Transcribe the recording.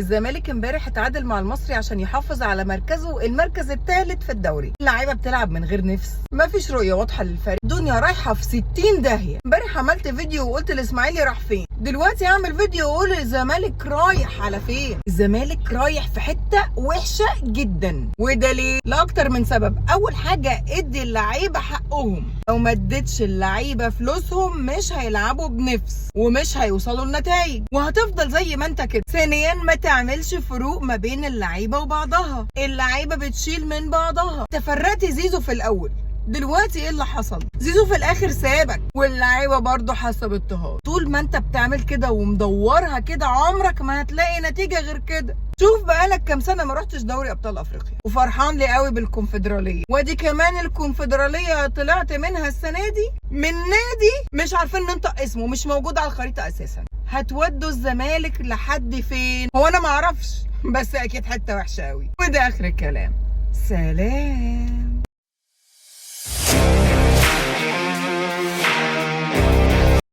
الزمالك امبارح اتعادل مع المصري عشان يحافظ على مركزه المركز الثالث في الدوري. اللعيبه بتلعب من غير نفس، مفيش رؤيه واضحه للفريق، الدنيا رايحه في 60 داهيه. امبارح عملت فيديو وقلت الاسماعيلي راح فين، دلوقتي اعمل فيديو واقول الزمالك رايح على فين. الزمالك رايح في حته وحشه جدا، وده ليه؟ لاكتر من سبب. اول حاجه، ادي اللعيبه حقهم، لو ما اديتش اللعيبه فلوسهم مش هيلعبوا بنفس ومش هيوصلوا لنتائج، وهتفضل زي ما انت كده. ثانيا، ما تعملش فروق ما بين اللعيبه وبعضها، اللعيبه بتشيل من بعضها. تفرقت زيزو في الاول، دلوقتي ايه اللي حصل؟ زيزو في الاخر سابك، واللعيبه برضه حاسه باضطهاد. طول ما انت بتعمل كده ومدورها كده عمرك ما هتلاقي نتيجه غير كده. شوف بقالك كام سنه ما رحتش دوري ابطال افريقيا، وفرحان لي قوي بالكونفدراليه، وادي كمان الكونفدراليه طلعت منها السنه دي من نادي مش عارفين ننطق اسمه، مش موجود على الخريطه اساسا. هتودوا الزمالك لحد فين؟ هو انا ما اعرفش، بس اكيد حته وحشه قوي. وده اخر الكلام، سلام.